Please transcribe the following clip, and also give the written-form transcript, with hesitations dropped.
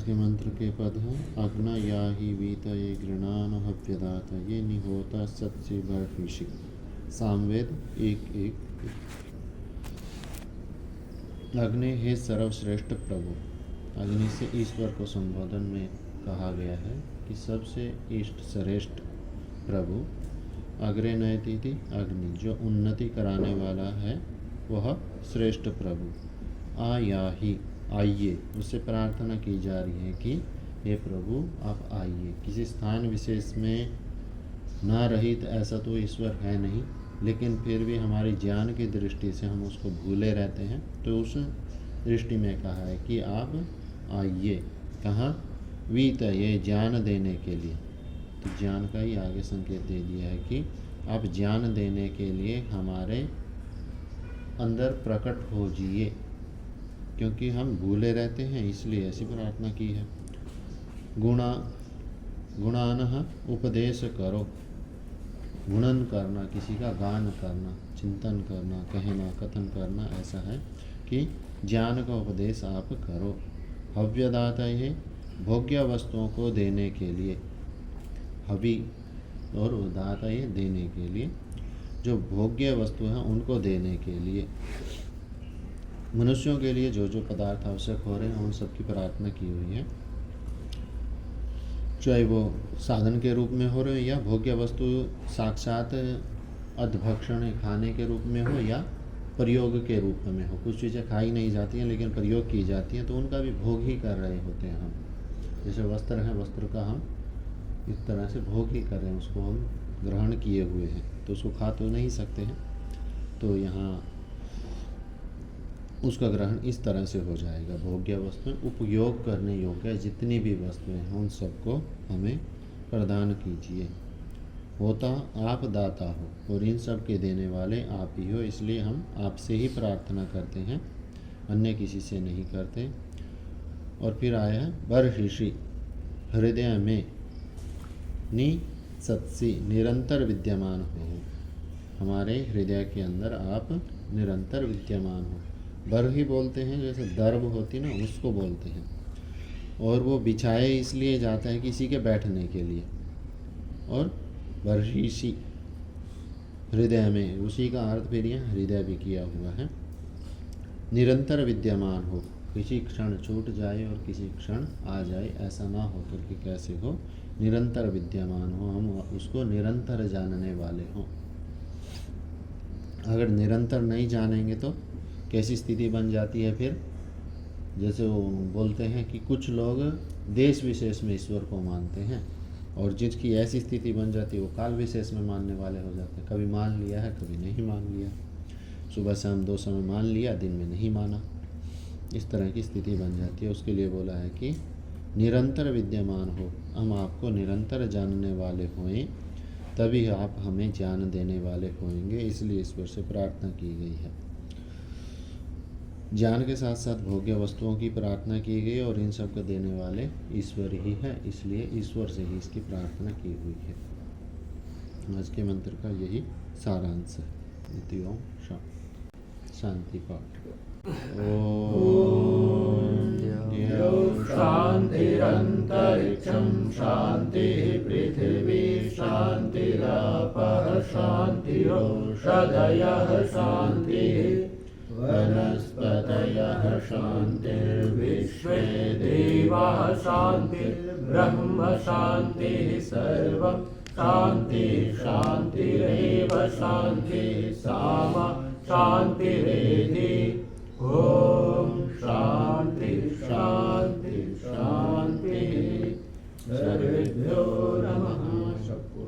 के मंत्र के पद हैं अग्न या ही वीत ये गृणान हव्यदात ये निहोता सत्य बर्फिषि सामवेद 1:1। अग्नि हे सर्वश्रेष्ठ प्रभु। अग्नि से ईश्वर को संबोधन में कहा गया है कि सबसे इष्ट श्रेष्ठ प्रभु। अग्रे नयति अग्नि जो उन्नति कराने वाला है वह श्रेष्ठ प्रभु। आयाहि आइए उससे प्रार्थना की जा रही है कि हे प्रभु आप आइए। किसी स्थान विशेष में ना रहित ऐसा तो ईश्वर है नहीं, लेकिन फिर भी हमारी ज्ञान की दृष्टि से हम उसको भूले रहते हैं, तो उस दृष्टि में कहा है कि आप आइए। कहाँ? वीत ये ज्ञान देने के लिए। तो ज्ञान का ही आगे संकेत दे दिया है कि आप ज्ञान देने के लिए हमारे अंदर प्रकट हो जाइए, क्योंकि हम भूले रहते हैं, इसलिए ऐसी प्रार्थना की है। गुणानः उपदेश करो। गुणन करना, किसी का गान करना, चिंतन करना, कहना, कथन करना, ऐसा है कि ज्ञान का उपदेश आप करो। हव्यदाता है भोग्य वस्तुओं को देने के लिए। हवि और दाता है देने के लिए, जो भोग्य वस्तु है उनको देने के लिए। मनुष्यों के लिए जो जो पदार्थ आवश्यक हो रहे हैं उन सब की प्रार्थना की हुई है, चाहे वो साधन के रूप में हो रहे हो या भोग्य वस्तु साक्षात अधभक्षण खाने के रूप में हो या प्रयोग के रूप में हो। कुछ चीज़ें खाई नहीं जाती हैं लेकिन प्रयोग की जाती हैं, तो उनका भी भोग ही कर रहे होते हैं हम। जैसे वस्त्र है, वस्त्र का हम इस तरह से भोग ही कर रहे हैं, उसको हम ग्रहण किए हुए हैं, तो उसको खा तो नहीं सकते हैं। तो यहाँ उसका ग्रहण इस तरह से हो जाएगा। भोग्य वस्तुएं उपयोग करने योग्य जितनी भी वस्तुएं हैं उन सबको हमें प्रदान कीजिए। होता आप दाता हो और इन सब के देने वाले आप ही हो, इसलिए हम आपसे ही प्रार्थना करते हैं, अन्य किसी से नहीं करते। और फिर आया है बर्हिषि हृदय में नि सत्सी निरंतर विद्यमान हो। हमारे हृदय के अंदर आप निरंतर विद्यमान हो। बर्हि बोलते हैं, जैसे दर्भ होती ना उसको बोलते हैं, और वो बिछाए इसलिए जाता है किसी के बैठने के लिए। और बर्हिषि हृदय में, उसी का अर्थ फिर यहाँ हृदय भी किया हुआ है। निरंतर विद्यमान हो, किसी क्षण छूट जाए और किसी क्षण आ जाए, ऐसा ना हो करके कैसे हो, निरंतर विद्यमान हो, हम उसको निरंतर जानने वाले हों। अगर निरंतर नहीं जानेंगे तो कैसी स्थिति बन जाती है फिर? जैसे वो बोलते हैं कि कुछ लोग देश विशेष में ईश्वर को मानते हैं, और जिसकी ऐसी स्थिति बन जाती है वो काल विशेष में मानने वाले हो जाते हैं। कभी मान लिया है, कभी नहीं मान लिया, सुबह शाम 2 समय मान लिया, दिन में नहीं माना, इस तरह की स्थिति बन जाती है। उसके लिए बोला है कि निरंतर विद्यमान हो, हम आपको निरंतर जानने वाले होएं, तभी आप हमें ज्ञान देने वाले होंगे, इसलिए ईश्वर से प्रार्थना की गई है। ज्ञान के साथ साथ भोग्य वस्तुओं की प्रार्थना की गई, और इन सब को देने वाले ईश्वर ही है, इसलिए ईश्वर से ही इसकी प्रार्थना की हुई है। आज के मंत्र का यही सारांश है। ओम शांति पाठ। ओम शांतिरंतरिक्षं शांति पृथिवी शांतिरापः शांतिरोषधयः शांति वनस्पतयः शान्तिर्विश्वे देवाः शान्तिर्ब्रह्म शान्तिः सर्वं शान्ति शान्तिरेव शान्तिः सामा शान्तिरेधि। ॐ शान्ति शान्ति शान्तिः। सर्वेभ्यो नमः। सबको